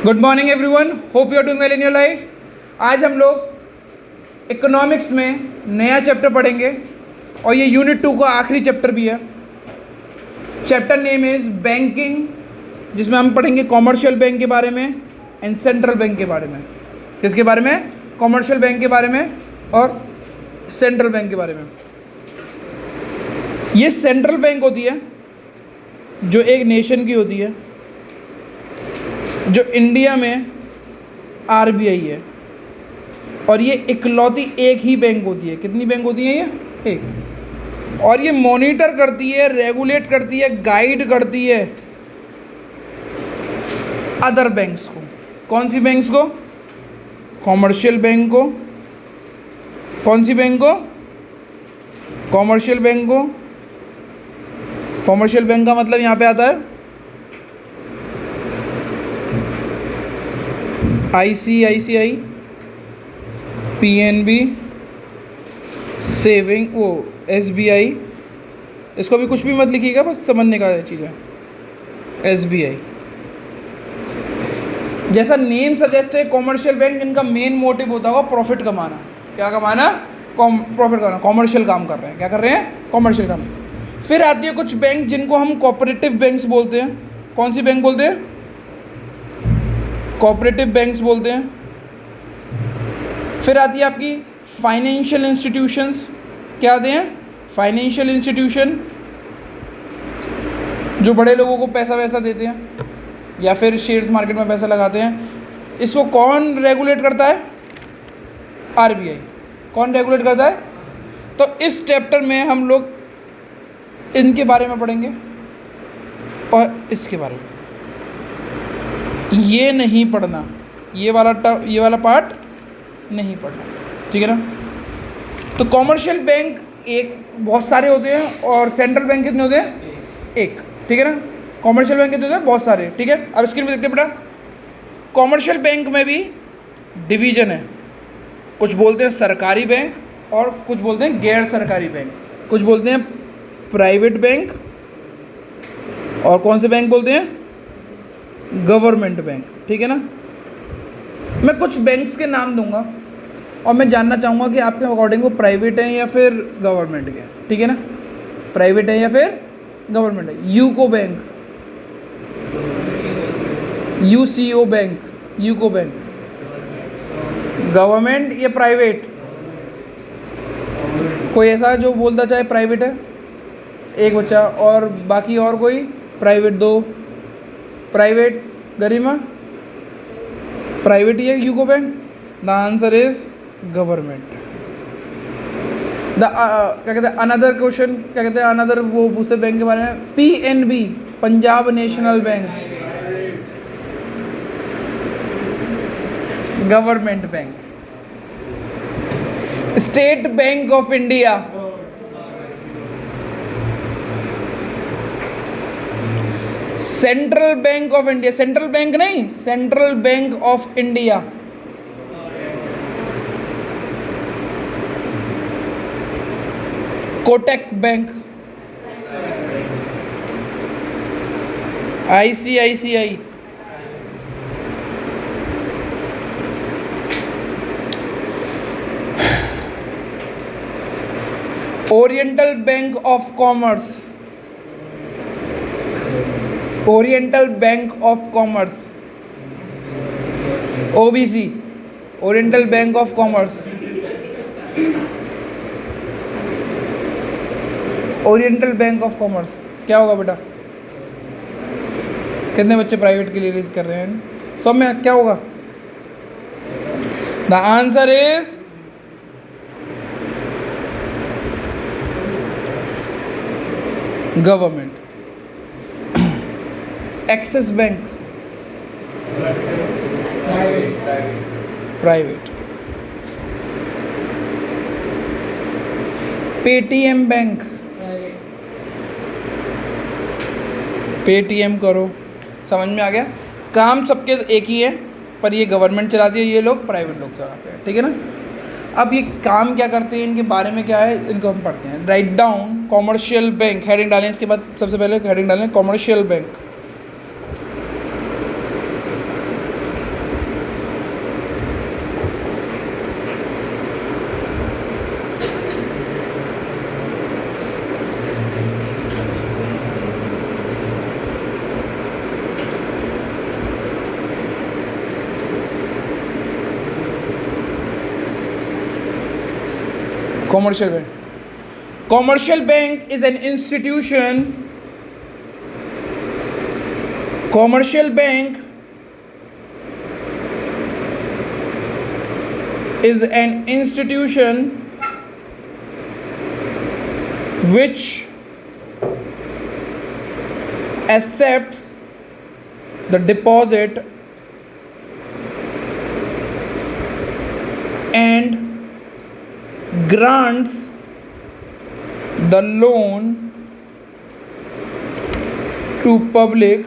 Good morning everyone, hope you are doing well in your life. आज हम लोग economics में नया चैप्टर पढ़ेंगे और ये यूनिट 2 का आखिरी चैप्टर भी है। चैप्टर नेम इज बैंकिंग, जिसमें हम पढ़ेंगे कॉमर्शियल बैंक के बारे में एंड सेंट्रल बैंक के बारे में। किसके बारे में? कॉमर्शियल बैंक के बारे में और सेंट्रल बैंक के बारे में। ये सेंट्रल बैंक होती है जो एक नेशन की होती है, जो इंडिया में आरबीआई है, और ये इकलौती एक ही बैंक होती है। कितनी बैंक होती है? ये एक। और ये मॉनिटर करती है, रेगुलेट करती है, गाइड करती है अदर बैंक्स को। कौन सी बैंक्स को? कॉमर्शियल बैंक को। कौन सी बैंक को? कॉमर्शियल बैंक को। कॉमर्शियल बैंक का मतलब यहाँ पे आता है ICICI, PNB, सेविंग, वो SBI। इसको भी कुछ भी मत लिखिएगा, बस समझने का चीज़ है। SBI जैसा नेम सजेस्ट है, कॉमर्शियल बैंक, इनका मेन मोटिव होता होगा प्रॉफिट कमाना। क्या कमाना? प्रॉफिट कमाना। कॉमर्शियल काम कर रहे हैं। क्या कर रहे हैं? कॉमर्शियल काम। फिर आती है कुछ बैंक जिनको हम कोऑपरेटिव बैंक्स बोलते हैं। कौन सी बैंक बोलते हैं? कोऑपरेटिव बैंक्स बोलते हैं। फिर आती है आपकी फाइनेंशियल इंस्टीट्यूशंस। क्या आते हैं? फाइनेंशियल इंस्टीट्यूशन, जो बड़े लोगों को पैसा वैसा देते हैं या फिर शेयर्स मार्केट में पैसा लगाते हैं। इसको कौन रेगुलेट करता है? आरबीआई। कौन रेगुलेट करता है? तो इस चैप्टर में हम लोग इनके बारे में पढ़ेंगे और इसके बारे में। ये नहीं पढ़ना, ये वाला पार्ट नहीं पढ़ना, ठीक है ना। तो कॉमर्शियल बैंक एक बहुत सारे होते हैं और सेंट्रल बैंक कितने होते हैं? एक, ठीक है ना। कॉमर्शियल बैंक कितने होते हैं? बहुत सारे, ठीक है। अब स्क्रीन पे देखते हैं बेटा, कॉमर्शियल बैंक में भी डिवीजन है। कुछ बोलते हैं सरकारी बैंक और कुछ बोलते हैं गैर सरकारी बैंक। कुछ बोलते हैं प्राइवेट बैंक और कौन से बैंक बोलते हैं? गवर्नमेंट बैंक, ठीक है ना। मैं कुछ बैंक्स के नाम दूंगा और मैं जानना चाहूँगा कि आपके अकॉर्डिंग वो प्राइवेट हैं या फिर गवर्नमेंट के, ठीक है ना। प्राइवेट है या फिर गवर्नमेंट है। UCO bank, UCO bank, UCO bank, government या प्राइवेट? कोई ऐसा जो बोलता चाहे प्राइवेट है? एक बच्चा। और बाकी और कोई? प्राइवेट दो। प्राइवेट गरिमा, प्राइवेट ही है UCO bank. The answer is government. क्या कहते हैं अनदर क्वेश्चन, क्या कहते हैं अनदर, वो पूछते बैंक के बारे में। PNB, Punjab national bank, government bank. State bank of India, central bank of India, central bank नहीं, central bank of India. Kotak bank, ICICI, oriental bank of commerce, oriental bank of commerce, OBC, oriental bank of commerce, oriental bank of commerce. क्या होगा बेटा? कितने बच्चे private के लिए release कर रहे हैं? सब में क्या होगा? The answer is government. Axis bank, private. Paytm bank, Paytm करो। समझ में आ गया? काम सबके एक ही है, पर ये गवर्नमेंट चलाती है, ये लोग प्राइवेट लोग चलाते हैं, ठीक है ना। अब ये काम क्या करते हैं, इनके बारे में क्या है, इनको हम पढ़ते हैं। Write down commercial bank, heading डालें। इसके बाद सबसे पहले हेडिंग डालें commercial bank. Commercial bank. Commercial bank is an institution. Commercial bank is an institution which accepts the deposit and grants the loan to public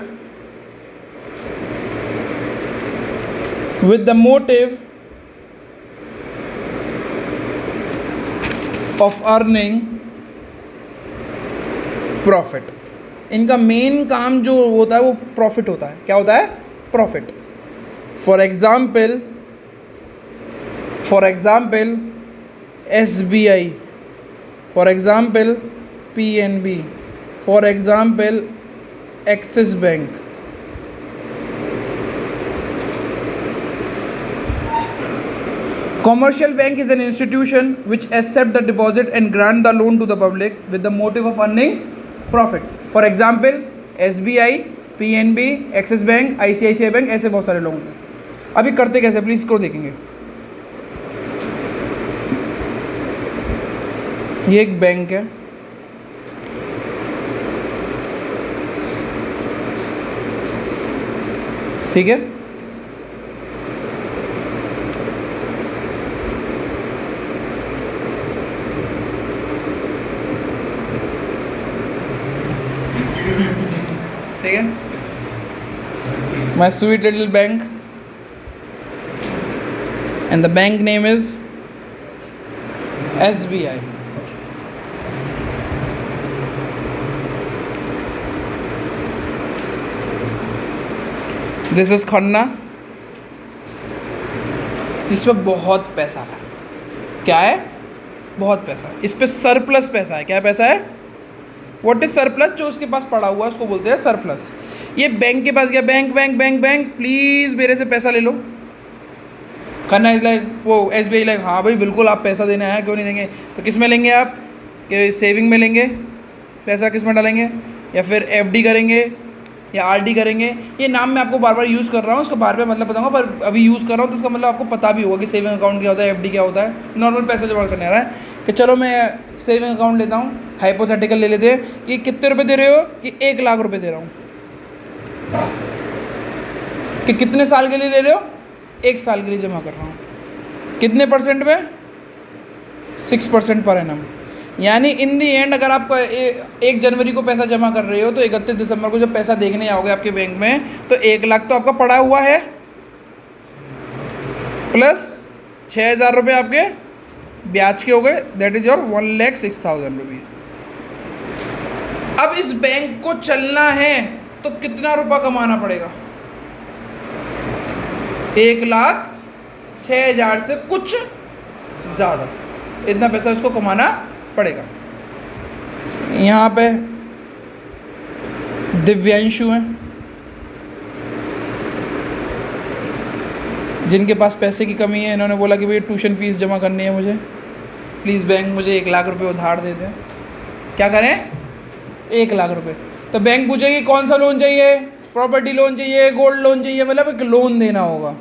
with the motive of earning profit. इनका main काम जो होता है वो profit होता है. क्या होता है? Profit. For example SBI, for example PNB, for example Axis Bank. Commercial bank is an institution which accept the deposit and grant the loan to the public with the motive of earning profit. For example SBI, PNB, Axis Bank, ICICI Bank, ऐसे बहुत सारे लोग हैं. अभी करते कैसे, please इसको देखेंगे. ये एक बैंक है. ठीक है. ठीक है. My sweet little bank, and the bank name is SBI. This is Khanna, जिस पे बहुत पैसा है. क्या है? बहुत पैसा है. इस पे सरप्लस पैसा है. क्या पैसा है? What is surplus? जो उसके पास पड़ा हुआ है उसको बोलते हैं सरप्लस. ये बैंक के पास गया, bank bank bank bank, please मेरे से पैसा ले लो. खन्ना इज लाइक, वो SBI लाइक, हाँ भाई बिल्कुल आप पैसा देने आए, क्यों नहीं देंगे. तो किस में लेंगे आप? कि सेविंग में लेंगे पैसा, किस में डालेंगे, या फिर FD करेंगे या RD करेंगे. ये नाम मैं आपको बार बार यूज़ कर रहा हूँ, उसका बार बार मतलब बताऊँगा, पर अभी यूज़ कर रहा हूँ तो इसका मतलब आपको पता भी होगा कि सेविंग अकाउंट क्या होता है, FD क्या होता है. नॉर्मल पैसा जमा करने आ रहा है कि चलो मैं सेविंग अकाउंट लेता हूँ. हाइपोथेटिकल ले लेते हैं कि कितने रुपए दे रहे हो, कि 1 लाख रुपए दे रहा हूँ. कि कितने साल के लिए ले रहे हो? 1 साल के लिए जमा कर रहा हूँ. कितने परसेंट में? 6% पर एनम. यानी इन दी एंड अगर आप 1 जनवरी को पैसा जमा कर रहे हो तो 31 दिसंबर को जब पैसा देखने आओगे आपके बैंक में तो 1 लाख तो आपका पड़ा हुआ है, प्लस 6,000 रुपये आपके ब्याज के हो गए. That is your 1,06,000 rupees. अब इस बैंक को चलना है तो कितना रुपया कमाना पड़ेगा? 1,06,000 से कुछ ज़्यादा, इतना पैसा उसको कमाना पड़ेगा. यहाँ पे दिव्यांशु हैं जिनके पास पैसे की कमी है. इन्होंने बोला कि भाई ट्यूशन फीस जमा करनी है मुझे, प्लीज़ बैंक मुझे 1 लाख रुपए उधार दे दें. क्या करें? 1 लाख रुपए. तो बैंक पूछेगी कौन सा लोन चाहिए, प्रॉपर्टी लोन चाहिए, गोल्ड लोन चाहिए, मतलब एक लोन देना होगा.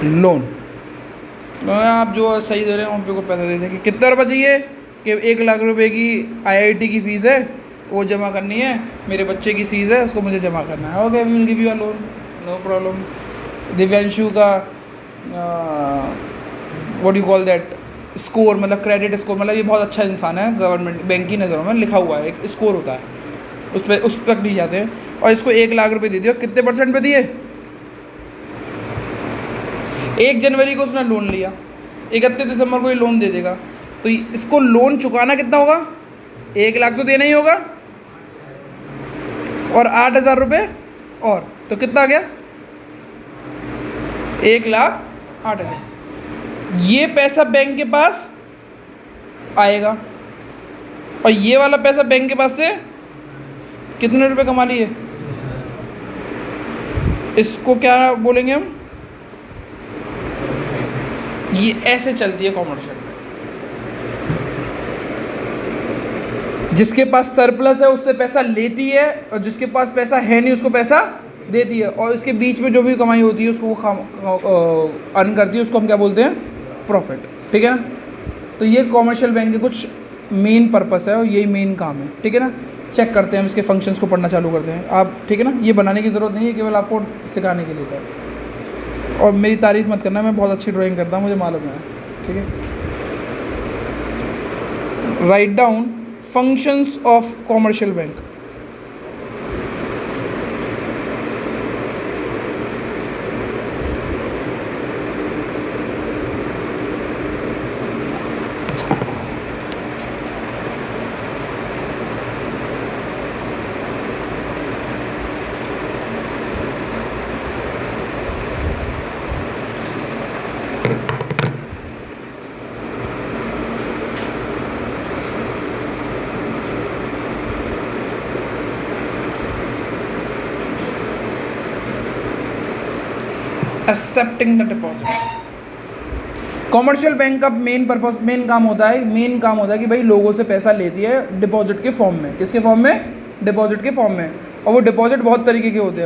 लोन आप जो सही दे रहे हैं उन पे को पैसा दे दें. कि कितना रुपये चाहिए? कि 1 लाख रुपए की IIT की फ़ीस है, वो जमा करनी है, मेरे बच्चे की फीस है, उसको मुझे जमा करना है. Okay, we will give you a loan, no problem. Divyanshu का what you call that score, मतलब क्रेडिट स्कोर, मतलब ये बहुत अच्छा इंसान है, गवर्नमेंट बैंक की नज़रों में लिखा हुआ है, एक स्कोर होता है, उस तक नहीं जाते हैं. और इसको 1 लाख रुपए दे दिए. कितने परसेंट पे दिए? 1 जनवरी को उसने लोन लिया, 31 दिसंबर को ये लोन दे देगा. तो इसको लोन चुकाना कितना होगा? 1 लाख तो देना ही होगा, और 8,000 रुपये और, तो कितना आ गया? 1,08,000. ये पैसा बैंक के पास आएगा, और ये वाला पैसा बैंक के पास से कितने रुपए कमा लिए? इसको क्या बोलेंगे हम? ये ऐसे चलती है कॉमर्शियल बैंक। जिसके पास सरप्लस है उससे पैसा लेती है, और जिसके पास पैसा है नहीं उसको पैसा देती है, और इसके बीच में जो भी कमाई होती है उसको वो अर्न करती है, उसको हम क्या बोलते हैं? प्रॉफिट। ठीक है ना? तो ये कॉमर्शियल बैंक के कुछ मेन पर्पस है और यही मेन काम है। ठीक है ना? चेक करते हैं, हम इसके फंक्शंस को पढ़ना चालू करते हैं। आप ठीक है ना? ये बनाने की ज़रूरत नहीं है, केवल आपको सिखाने के लिए था। और मेरी तारीफ़ मत करना, मैं बहुत अच्छी ड्राइंग करता हूँ, मुझे मालूम है। ठीक है? Write down functions of commercial bank. Accepting the deposit. Commercial bank का मेन काम होता है कि भाई लोगों से पैसा लेती है डिपॉजिट के फॉर्म में। किसके फॉर्म में? डिपॉजिट के फॉर्म में। और वो डिपॉजिट बहुत तरीके के होते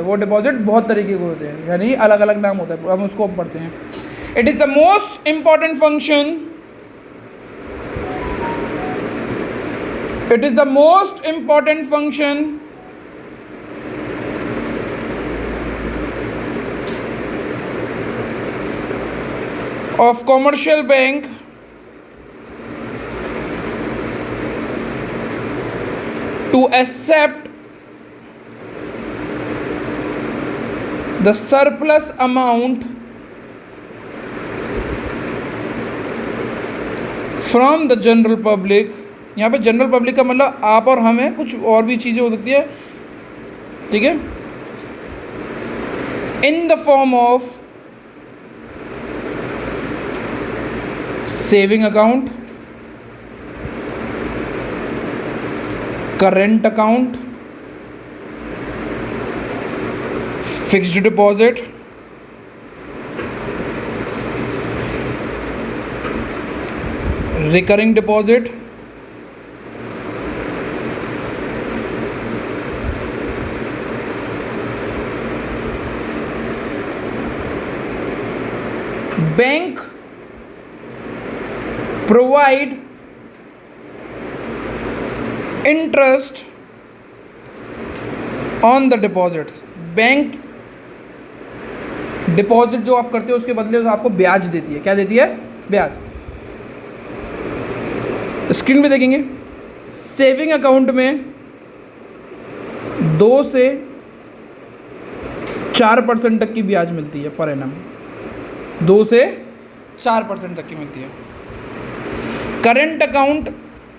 हैं, यानी अलग अलग नाम होता है, हम उसको पढ़ते हैं। It is the most important function, of commercial bank to accept the surplus amount from the general public। यहाँ पे जनरल पब्लिक का मतलब आप और हम हैं, कुछ और भी चीज़ें हो सकती है। ठीक है? in the form of saving account, current account, fixed deposit, recurring deposit, bank provide interest on the deposits। Bank deposit जो आप करते हो उसके बदले आपको ब्याज देती है। क्या देती है? ब्याज। स्क्रीन पे देखेंगे, सेविंग अकाउंट में 2 से 4% तक की ब्याज मिलती है पर एनम। 2 से 4% तक की मिलती है। करंट अकाउंट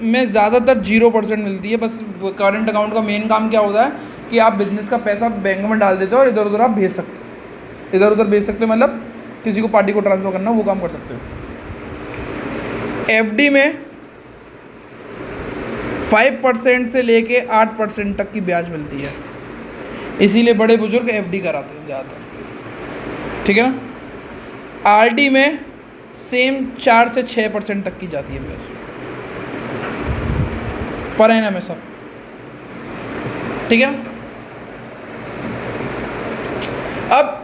में ज़्यादातर 0% मिलती है। बस करंट अकाउंट का मेन काम क्या होता है कि आप बिजनेस का पैसा बैंक में डाल देते हो और इधर उधर आप भेज सकते हो। इधर उधर भेज सकते हो मतलब किसी को पार्टी को ट्रांसफ़र करना, वो काम कर सकते हो। एफडी में 5% से लेके 8% तक की ब्याज मिलती है, इसीलिए बड़े बुजुर्ग एफडी कराते हैं ज़्यादातर। ठीक है ना? आरडी में सेम 4 से 6% तक की जाती है ब्याज पर एनम में सब। ठीक है? अब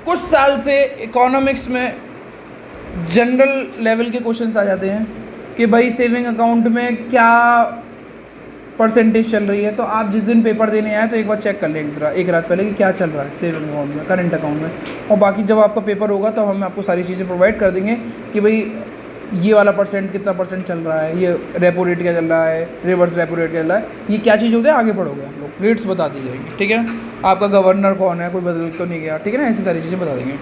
कुछ साल से इकोनॉमिक्स में जनरल लेवल के क्वेश्चंस आ जाते हैं कि भाई सेविंग अकाउंट में क्या परसेंटेज चल रही है। तो आप जिस दिन पेपर देने आए तो एक बार चेक कर लें एक रात पहले कि क्या चल रहा है सेविंग अकाउंट में, करंट अकाउंट में। और बाकी जब आपका पेपर होगा तो हम आपको सारी चीज़ें प्रोवाइड कर देंगे कि भाई ये वाला परसेंट कितना परसेंट चल रहा है, ये रेपो रेट क्या चल रहा है, रिवर्स रेपो रेट क्या चल रहा है, ये क्या चीज़ होता है आगे बढ़ोगे आप लोग, रेट्स बता दी जाएंगे। ठीक है ना? आपका गवर्नर कौन है, कोई बदल तो नहीं गया। ठीक है ना? ऐसी सारी चीज़ें बता देंगे।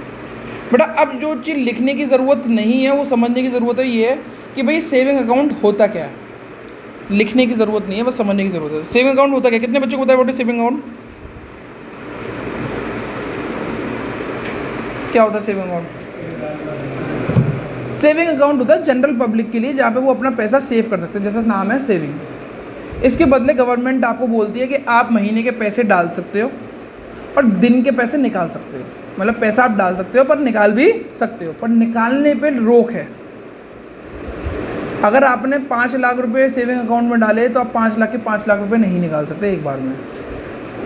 बेटा अब जो चीज़ लिखने की ज़रूरत नहीं है वो समझने की ज़रूरत है, ये है कि भाई सेविंग अकाउंट होता क्या है। लिखने की ज़रूरत नहीं है, बस समझने की ज़रूरत है। सेविंग अकाउंट होता क्या? कितने बच्चों को पता है व्हाट इज सेविंग अकाउंट? क्या होता है सेविंग अकाउंट? सेविंग अकाउंट होता है जनरल पब्लिक के लिए, जहाँ पे वो अपना पैसा सेव कर सकते हैं, जैसा नाम है सेविंग। इसके बदले गवर्नमेंट आपको बोलती है कि आप महीने के पैसे डाल सकते हो और दिन के पैसे निकाल सकते हो। मतलब पैसा आप डाल सकते हो पर निकाल भी सकते हो, पर निकालने पे रोक है। अगर आपने 5 लाख रुपए सेविंग अकाउंट में डाले तो आप 5 लाख के 5 लाख रुपए नहीं निकाल सकते एक बार में।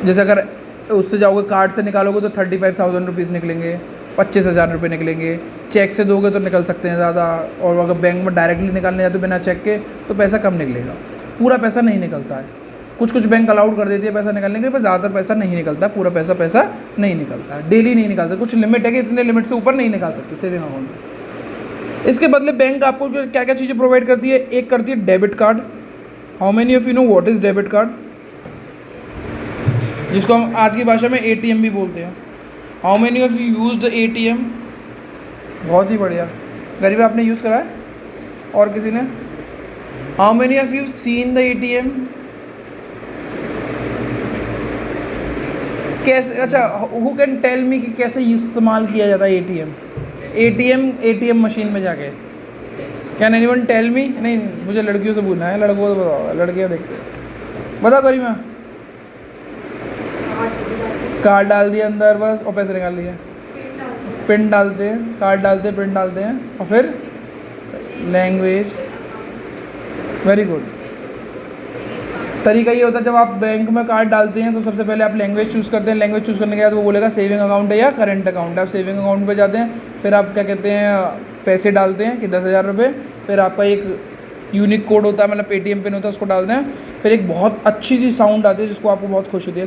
जैसे अगर उससे जाओगे कार्ड से निकालोगे तो 35,000 रुपीज़ निकलेंगे, 25,000 रुपये निकलेंगे। चेक से दोगे तो निकल सकते हैं ज़्यादा, और अगर बैंक में डायरेक्टली निकालने जाते हो बिना चेक के तो पैसा कम निकलेगा, पूरा पैसा नहीं निकलता है। कुछ बैंक अलाउड कर देती है पैसा निकालने के लिए, पर ज़्यादातर पैसा नहीं निकलता, पूरा पैसा नहीं निकलता, डेली नहीं निकलता। कुछ लिमिट है कि इतने लिमिट से ऊपर नहीं निकाल सकते सेविंग अकाउंट में। इसके बदले बैंक आपको क्या क्या चीज़ें प्रोवाइड करती है? एक करती है debit card. How many of you know what is debit card, जिसको हम आज की भाषा में ATM भी बोलते हैं। How many of you use the ATM? बहुत ही बढ़िया, गरीब आपने यूज़ करा है, और किसी ने? How many of you seen the ATM? कैसे, अच्छा, हु कैन टेल मी कि कैसे इस्तेमाल किया जाता है ATM मशीन में जाके? Can anyone tell me? नहीं, मुझे लड़कियों से पूछना है, लड़कों को तो बताओ, लड़कियाँ देखते हैं। बताओ करीमा। कार्ड डाल दिया अंदर बस और पैसे निकाल लिए। पिन डालते हैं, कार्ड डालते हैं, पिन डालते हैं, और फिर लैंग्वेज। Very good. तरीका ये होता है, जब आप बैंक में कार्ड डालते हैं तो सबसे पहले आप लैंग्वेज चूज़ करते हैं। लैंग्वेज चूज़ करने के बाद वो बोलेगा सेविंग अकाउंट है या करंट अकाउंट है। आप सेविंग अकाउंट पे जाते हैं, फिर आप क्या कहते हैं, पैसे डालते हैं कि 10,000 रुपये, फिर आपका एक यूनिक कोड होता है, मतलब ATM पिन होता है, उसको डालते हैं। फिर एक बहुत अच्छी सी साउंड आती है जिसको आपको बहुत खुश होती है,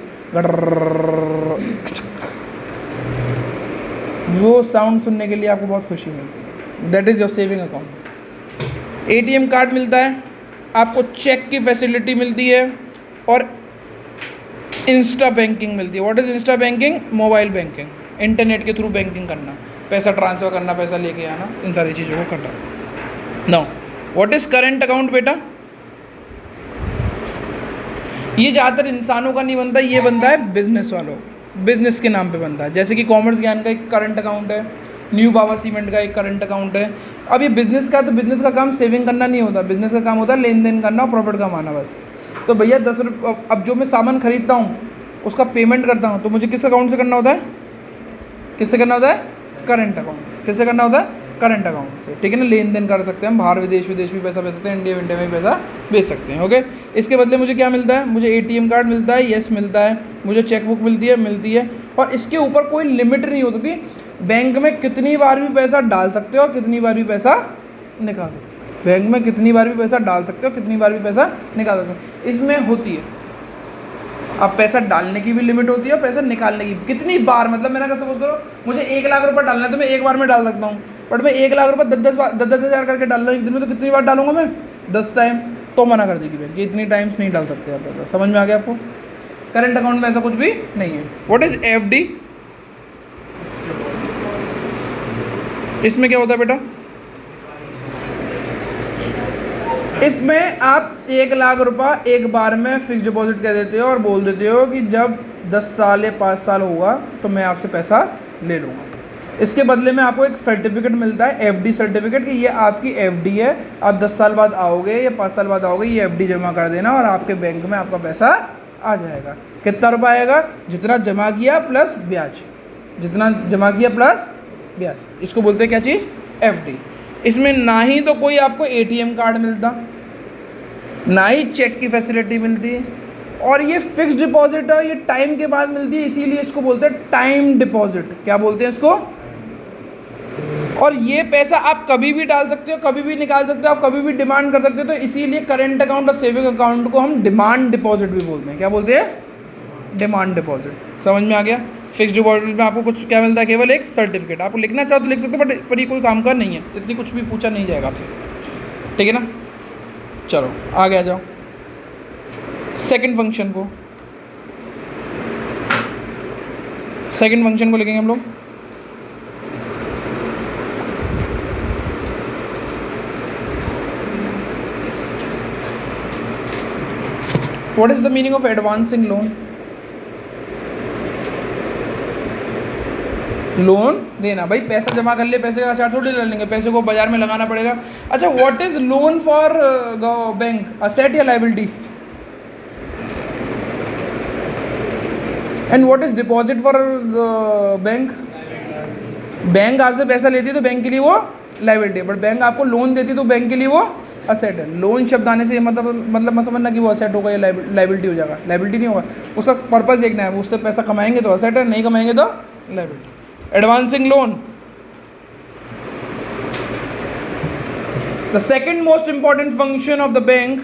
वो साउंड सुनने के लिए आपको बहुत खुशी मिलती है। That is your saving account. ATM card मिलता है, आपको चेक की फैसिलिटी मिलती है, और इंस्टा बैंकिंग मिलती है। What is Insta banking? Mobile banking, internet के थ्रू बैंकिंग करना, पैसा ट्रांसफ़र करना, पैसा लेके आना, इन सारी चीज़ों को करना। Now what is current account बेटा? ये ज़्यादातर इंसानों का नहीं बनता, ये बनता है बिजनेस वालों, बिजनेस के नाम पे बनता है। जैसे कि कॉमर्स ज्ञान का एक करंट अकाउंट है, न्यू पावर सीमेंट का एक करंट अकाउंट है। अब ये बिजनेस का, तो बिजनेस का काम सेविंग करना नहीं होता, बिजनेस का काम होता है लेन देन करना और प्रॉफिट कमाना बस। तो भैया 10 रुपये, अब जो मैं सामान खरीदता हूँ उसका पेमेंट करता हूँ तो मुझे किस अकाउंट से करना होता है? किससे करना होता है? करंट अकाउंट से। किससे करना होता है? करंट अकाउंट से, ठीक है ना। लेन देन कर सकते हैं हम, बाहर विदेश भी पैसा भेज सकते हैं, इंडिया में भी पैसा भेज सकते हैं। ओके, इसके बदले मुझे क्या मिलता है? मुझे ATM कार्ड मिलता है, यस मिलता है, मुझे चेकबुक मिलती है, और इसके ऊपर कोई लिमिट नहीं हो सकती। बैंक में कितनी बार भी पैसा डाल सकते हो, कितनी बार भी पैसा निकाल सकते हो। बैंक में कितनी बार भी पैसा डाल सकते हो, कितनी बार भी पैसा निकाल सकते हो। इसमें होती है, अब पैसा डालने की भी लिमिट होती है और पैसा निकालने की। कितनी बार, मतलब मेरा क्या सपोज करो मुझे 1 लाख रुपये डालना है तो मैं एक बार में डाल सकता हूँ, बट मैं 1 लाख रुपये 10 हज़ार करके डाल रहा हूँ एक दिन में, तो कितनी बार डालूंगा मैं? 10 टाइम। तो मना कर देगी बैंक, ये इतनी टाइम्स नहीं डाल सकते आप पैसा। समझ में आ गया आपको? करंट अकाउंट में ऐसा कुछ भी नहीं है। What is FD? इसमें क्या होता है बेटा? इसमें आप 1 लाख रुपया एक बार में फिक्स डिपॉजिट कर देते हो और बोल देते हो कि जब 10 साल या 5 साल होगा तो मैं आपसे पैसा ले लूँगा। इसके बदले में आपको एक सर्टिफिकेट मिलता है, FD सर्टिफिकेट, कि ये आपकी FD है, आप 10 साल बाद आओगे या 5 साल बाद आओगे, ये FD जमा कर देना और आपके बैंक में आपका पैसा आ जाएगा। कितना रुपया आएगा? जितना जमा किया प्लस ब्याज, जितना जमा किया प्लस ब्याज, इसको बोलते हैं क्या चीज़? FD। इसमें ना ही तो कोई आपको ATM कार्ड मिलता, ना ही चेक की फैसिलिटी मिलती, और ये फिक्स डिपॉजिट है, ये टाइम के बाद मिलती है, इसीलिए इसको बोलते हैं टाइम डिपॉजिट। क्या बोलते हैं इसको? और ये पैसा आप कभी भी डाल सकते हो, कभी भी निकाल सकते हो, आप कभी भी डिमांड कर सकते हो। तो इसीलिए करंट अकाउंट और सेविंग अकाउंट को हम डिमांड डिपॉजिट भी बोलते हैं। क्या बोलते हैं? Demand deposit. समझ में आ गया? फिक्स डिपॉजिट में आपको कुछ क्या मिलता है? केवल एक सर्टिफिकेट। आप लिखना चाहो तो लिख सकते हो, पर ये कोई काम का नहीं है, इतनी कुछ भी पूछा नहीं जाएगा आपसे, ठीक है ना। चलो आगे आ जाओ सेकंड फंक्शन को। सेकंड फंक्शन को लिखेंगे हम लोग। What is the meaning of advancing loan? Loan देना, भाई पैसा जमा कर ले, पैसे का चार्ज थोड़ी ले लेंगे, पैसे को बाजार में लगाना पड़ेगा। अच्छा, what is loan for bank? Asset या liability? And what is deposit for bank? Bank आपसे पैसा लेती है तो बैंक के लिए वो लाइबिलिटी है, बट बैंक आपको लोन देती है तो बैंक के लिए वो असेट है। लोन शब्द आने से ये मतलब मत समझना कि वो असेट होगा या लाइबिलिटी हो जाएगा, लाइबिलिटी नहीं होगा। उसका पर्पस देखना है, उससे पैसा कमाएंगे तो असेट है, नहीं कमाएंगे तो liability. Advancing loan, the second most important function of the bank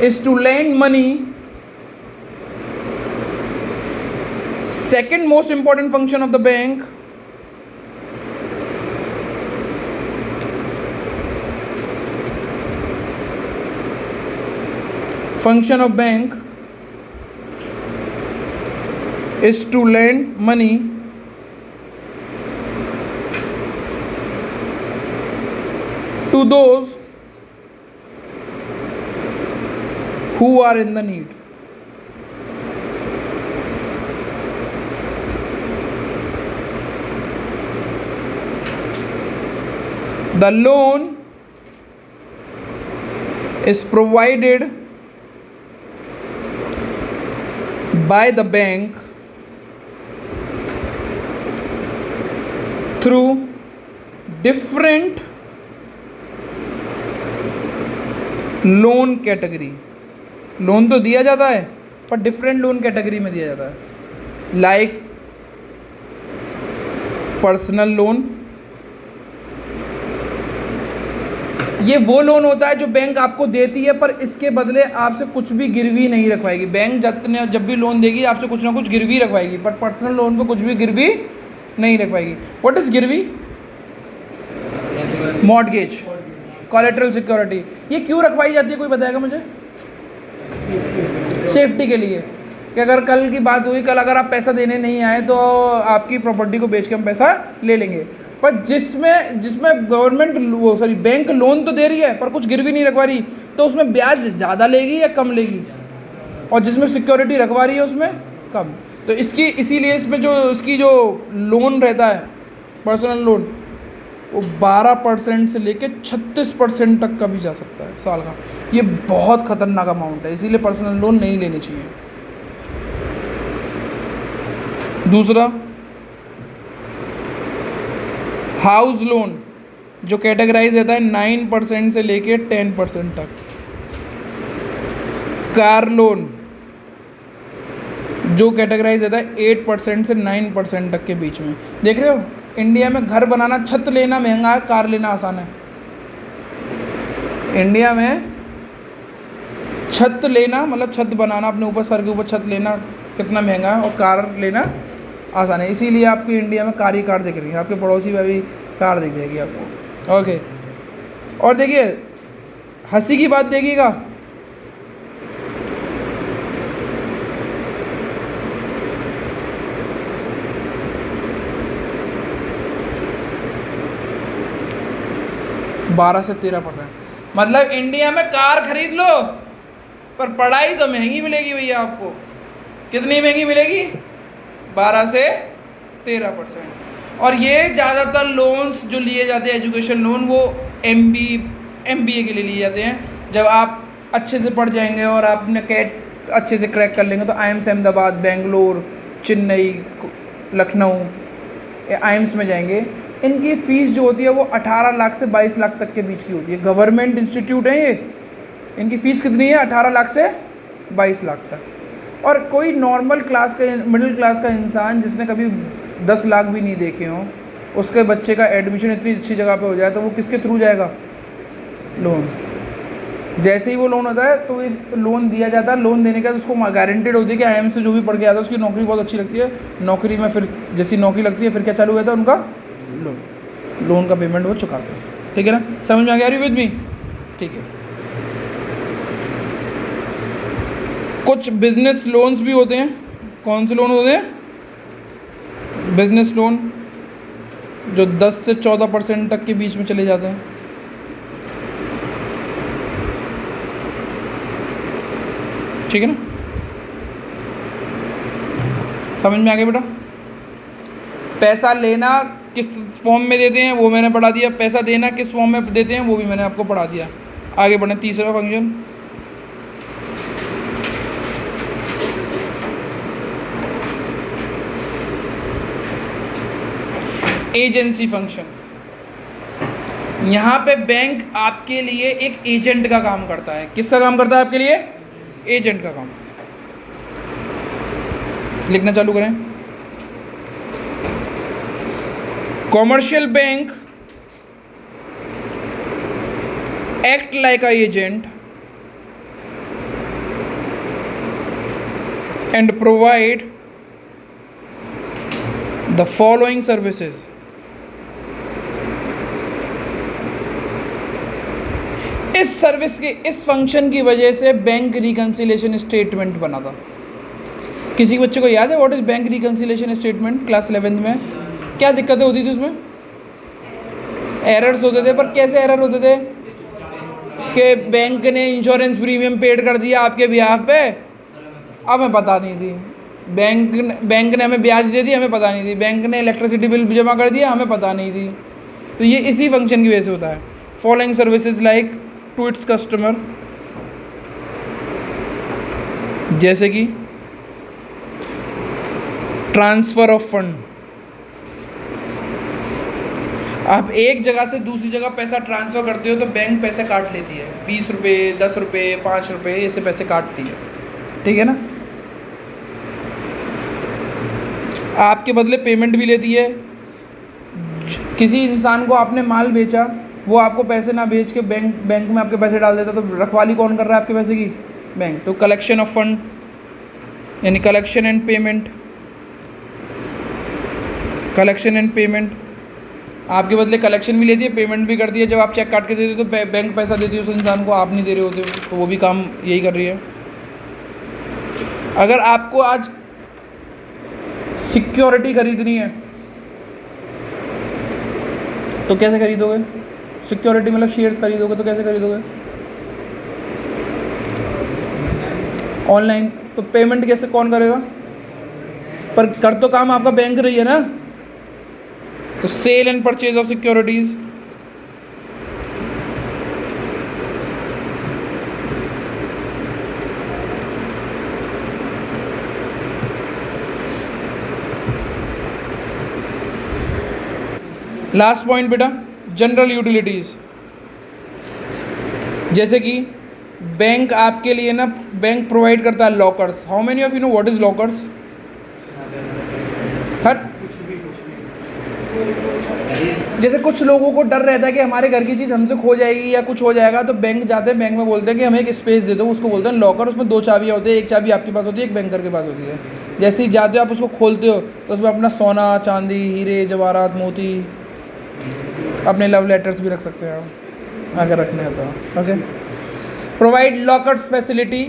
is to lend money. Second most important function of the bank is to lend money to those who are in the need. The loan is provided by the bank through different loan category. Loan तो दिया जाता है पर different loan category में दिया जाता है, like personal loan. ये वो लोन होता है जो बैंक आपको देती है पर इसके बदले आपसे कुछ भी गिरवी नहीं रखवाएगी। बैंक जब भी लोन देगी आपसे कुछ ना कुछ गिरवी रखवाएगी, पर पर्सनल लोन पे कुछ भी गिरवी नहीं रखवाएगी। व्हाट इज गिरवी? Mortgage, collateral security. ये क्यों रखवाई जाती है, कोई बताएगा मुझे? सेफ्टी के लिए, कि अगर कल की बात हुई, कल अगर आप पैसा देने नहीं आए तो आपकी प्रॉपर्टी को बेच के हम पैसा ले लेंगे। पर जिसमें गवर्नमेंट बैंक लोन तो दे रही है पर कुछ गिरवी नहीं रखवा रही, तो उसमें ब्याज ज़्यादा लेगी या कम लेगी? और जिसमें सिक्योरिटी रखवा रही है उसमें कम। तो इसीलिए इसमें इसकी जो लोन रहता है पर्सनल लोन, वो 12% से लेके 36% तक का भी जा सकता है साल का। ये बहुत खतरनाक अमाउंट है, इसीलिए पर्सनल लोन नहीं लेने चाहिए। दूसरा, हाउस लोन, जो कैटेगराइज रहता है 9% से लेके 10% तक। कार लोन, जो कैटेगराइज रहता है 8% से 9% तक के बीच में। देख रहे हो, इंडिया में घर बनाना, छत लेना महंगा है, कार लेना आसान है। इंडिया में छत लेना मतलब छत बनाना, अपने ऊपर सर के ऊपर छत लेना कितना महंगा है, और कार लेना आसान है। इसीलिए आपको इंडिया में कार ही कार दिख रही है, आपके पड़ोसी में भी कार दिख जाएगी आपको। ओके, और देखिए हंसी की बात देखिएगा, बारह से 13%। मतलब इंडिया में कार खरीद लो पर पढ़ाई तो महंगी मिलेगी भैया आपको। कितनी महंगी मिलेगी? 12 से 13%। और ये ज़्यादातर लोन्स जो लिए जाते हैं एजुकेशन लोन, वो MBA के लिए लिए जाते हैं। जब आप अच्छे से पढ़ जाएंगे और आपने कैट अच्छे से क्रैक कर लेंगे तो IIMS अहमदाबाद, बेंगलोर, चेन्नई, लखनऊ, IIMS में जाएंगे। इनकी फ़ीस जो होती है वो 18 लाख से 22 लाख तक के बीच की होती है। गवर्नमेंट इंस्टीट्यूट है ये, इनकी फ़ीस कितनी है? 18 लाख से 22 लाख तक। और कोई नॉर्मल क्लास का, मिडिल क्लास का इंसान जिसने कभी 10 लाख भी नहीं देखे हों, उसके बच्चे का एडमिशन इतनी अच्छी जगह पे हो जाए तो वो किसके थ्रू जाएगा? लोन। जैसे ही वो लोन होता है तो इस लोन दिया जाता है। लोन देने के बाद उसको गारंटेड होती है कि IIMS से जो भी पढ़ के आता है उसकी नौकरी बहुत अच्छी लगती है। नौकरी में फिर जैसी नौकरी लगती है फिर क्या चालू हुआ था उनका? लोन का पेमेंट वो चुकाते हैं। ठीक है ना, समझ में आ गया? With me? ठीक है। कुछ बिजनेस लोन्स भी होते हैं। कौन से लोन होते हैं? बिजनेस लोन, जो 10 से 14% तक के बीच में चले जाते हैं। ठीक है ना, समझ में आ गया बेटा? पैसा लेना किस फॉर्म में देते हैं वो मैंने पढ़ा दिया, पैसा देना किस फॉर्म में देते हैं वो भी मैंने आपको पढ़ा दिया। आगे बढ़ें, तीसरा फंक्शन। एजेंसी फंक्शन, यहाँ पे बैंक आपके लिए एक एजेंट का काम करता है। किसका काम करता है आपके लिए? एजेंट का काम। लिखना चालू करें। Commercial bank act like a agent and provide the following services. इस सर्विस के, इस फंक्शन की वजह से बैंक रिकंसिलेशन स्टेटमेंट बना था। किसी बच्चे को याद है what is bank reconciliation statement? Class 11th में क्या दिक्कतें होती थी उसमें? एरर्स होते थे, पर कैसे एरर होते थे कि बैंक ने इंश्योरेंस प्रीमियम पेड कर दिया आपके बिहाफ पे, अब हमें पता नहीं थी। बैंक ने हमें ब्याज दे दी, हमें पता नहीं थी। बैंक ने इलेक्ट्रिसिटी बिल जमा कर दिया, हमें पता नहीं थी। तो ये इसी फंक्शन की वजह से होता है। Following services like to its customer, जैसे कि ट्रांसफर ऑफ फंड। आप एक जगह से दूसरी जगह पैसा ट्रांसफ़र करते हो तो बैंक पैसे काट लेती है, 20 रुपये, 10 रुपये, 5 रुपये, ऐसे पैसे काटती है, ठीक है ना। आपके बदले पेमेंट भी लेती है। किसी इंसान को आपने माल बेचा, वो आपको पैसे ना बेच के बैंक में आपके पैसे डाल देता, तो रखवाली कौन कर रहा है आपके पैसे की? बैंक। तो कलेक्शन ऑफ फंड यानी collection and payment, collection and payment. आपके बदले कलेक्शन भी लेती है, पेमेंट भी करती है। जब आप चेक काट के देते हो तो बैंक पैसा देती है उस इंसान को, आप नहीं दे रहे होते हो, तो वो भी काम यही कर रही है। अगर आपको आज सिक्योरिटी खरीदनी है तो कैसे खरीदोगे? सिक्योरिटी मतलब शेयर्स खरीदोगे तो कैसे खरीदोगे? ऑनलाइन। तो पेमेंट कैसे कौन करेगा? पर कर तो काम आपका बैंक रही है ना। तो sale and purchase of securities, last point बेटा, जनरल यूटिलिटीज। जैसे कि बैंक आपके लिए ना, बैंक प्रोवाइड करता है lockers. How many of you know what is lockers? हट। जैसे कुछ लोगों को डर रहता है कि हमारे घर की चीज़ हमसे खो जाएगी या कुछ हो जाएगा, तो बैंक जाते हैं, बैंक में बोलते हैं कि हमें एक स्पेस दे दो, उसको बोलते हैं लॉकर। उसमें 2 चाबियाँ होती है, एक चाबी आपके पास होती है, एक बैंकर के पास होती है। जैसे ही जाते हो आप उसको खोलते हो तो उसमें अपना सोना, चांदी, हीरे, जवाहरात, मोती, अपने लव लेटर्स भी रख सकते हैं आप अगर रखने हैं तो। ओके। Provide lockers facility.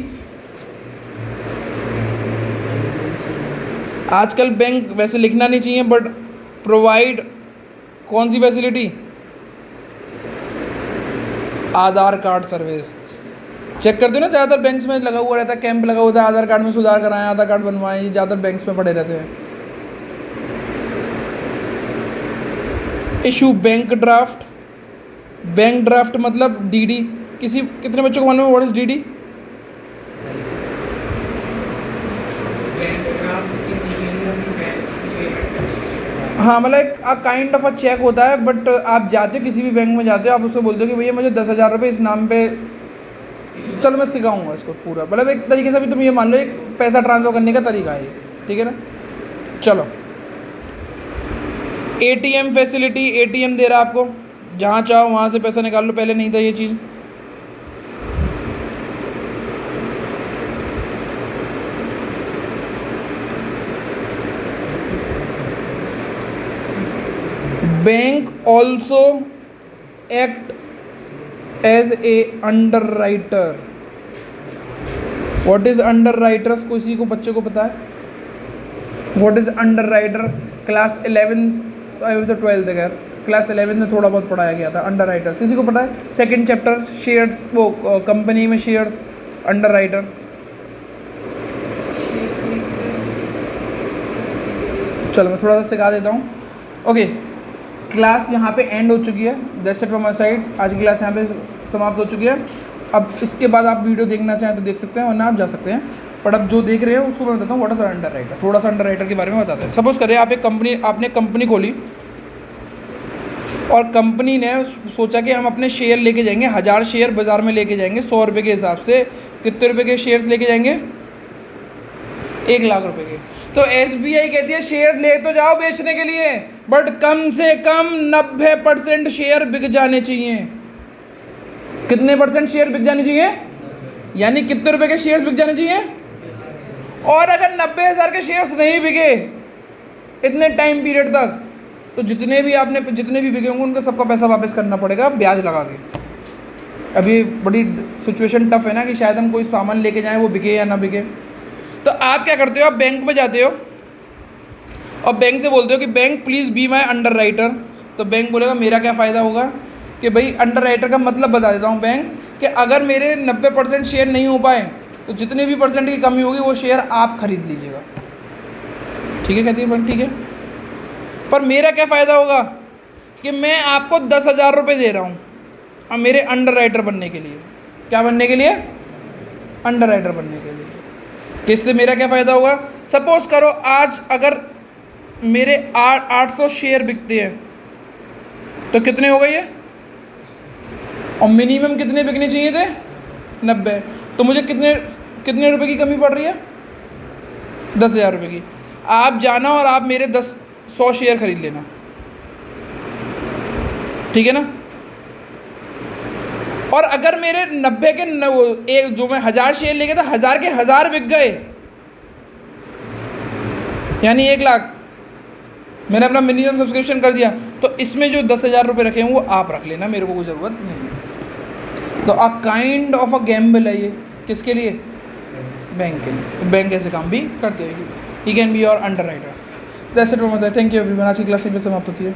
आजकल बैंक वैसे लिखना नहीं चाहिए, बट प्रोवाइड कौन सी फैसिलिटी? आधार कार्ड सर्विस। चेक करते हो ना, ज़्यादातर बैंक्स में लगा हुआ रहता है, कैंप लगा हुआ है, आधार कार्ड में सुधार कराएं, आधार कार्ड बनवाएं। ये ज़्यादातर बैंक्स में पड़े रहते हैं। Issue bank draft. Bank draft मतलब डीडी। कितने बच्चों को मालूम है व्हाट इज डीडी? हाँ, मतलब एक काइंड ऑफ अ चेक होता है। बट आप जाते हो किसी भी बैंक में जाते हो, आप उसको बोलते हो कि भैया मुझे 10,000 रुपये इस नाम पे, चलो मैं सिखाऊंगा इसको पूरा। मतलब एक तरीके से भी तुम ये मान लो एक पैसा ट्रांसफ़र करने का तरीका है, ठीक है ना। चलो, एटीएम फैसिलिटी। एटीएम दे रहा है आपको, जहाँ चाहो वहाँ से पैसा निकाल लो। पहले नहीं था ये चीज़। Bank also act as a underwriter. What is underwriters? किसी को बच्चे को पता है what is underwriter? Class 12th अगर क्लास 11 में थोड़ा बहुत पढ़ाया गया था अंडर राइटर्स। किसी को पता है? सेकंड चैप्टर शेयर्स, वो कंपनी में शेयर्स, अंडर राइटर। चलो मैं थोड़ा सा सिखा देता हूँ। ओके, क्लास यहाँ पे एंड हो चुकी है। That's it from my side. आज की क्लास यहाँ पे समाप्त हो चुकी है। अब इसके बाद आप वीडियो देखना चाहें तो देख सकते हैं, वरना आप जा सकते हैं। बट अब जो देख रहे हैं उसको मैं बताता हूँ व्हाट इज अंडर राइटर। थोड़ा सा अंडर राइटर के बारे में बताते हैं। सपोज करें आप एक कंपनी, आपने कंपनी खोली, और कंपनी ने सोचा कि हम अपने शेयर लेके जाएंगे, 1000 शेयर बाज़ार में लेके जाएंगे 100 रुपये के हिसाब से। कितने रुपए के शेयर्स लेके जाएंगे? 1 लाख रुपए के। तो SBI कहती है शेयर ले तो जाओ बेचने के लिए, बट कम से कम 90% शेयर बिक जाने चाहिए। कितने % शेयर बिक जाने चाहिए? यानी कितने रुपए के शेयर्स बिक जाने चाहिए? और अगर 90,000 के शेयर्स नहीं बिके इतने टाइम पीरियड तक, तो जितने भी बिके होंगे उनका सबका पैसा वापस करना पड़ेगा ब्याज लगा के। अभी बड़ी सिचुएशन टफ है ना कि शायद हम कोई सामान लेके जाएं वो बिके या ना बिके। तो आप क्या करते हो? आप बैंक में जाते हो और बैंक से बोलते हो कि bank please be my under writer. तो बैंक बोलेगा मेरा क्या फ़ायदा होगा कि भाई अंडर राइटर का मतलब बता देता हूँ बैंक कि अगर मेरे 90% शेयर नहीं हो पाए तो जितने भी % की कमी होगी वो शेयर आप खरीद लीजिएगा। ठीक है कहती है बैंक, ठीक है। पर मेरा क्या फ़ायदा होगा कि मैं आपको 10,000 रुपये दे रहा हूँ और मेरे अंडर राइटर बनने के लिए। क्या बनने के लिए? अंडर राइटर बनने के लिए। किससे मेरा क्या फ़ायदा होगा? सपोज़ करो आज अगर मेरे 800 शेयर बिकते हैं तो कितने हो गए ये? और मिनिमम कितने बिकने चाहिए थे? 90। तो मुझे कितने रुपए की कमी पड़ रही है? 10,000 रुपये की। आप जाना और आप मेरे 100 शेयर खरीद लेना, ठीक है ना। और अगर मेरे 90 के जो मैं 1000 शेयर लेके था 1000 के 1000 बिक गए, यानी 1 लाख, मैंने अपना मिनिमम सब्सक्रिप्शन कर दिया, तो इसमें जो 10,000 रुपये रखे हैं वो आप रख लेना, मेरे को कोई ज़रूरत नहीं। तो a kind of a gamble है ये। किसके लिए? बैंक के लिए। तो बैंक ऐसे काम भी करते हैं। He can be your under writer. That's it from my side. Thank you everyone. आज की क्लास समाप्त होती है।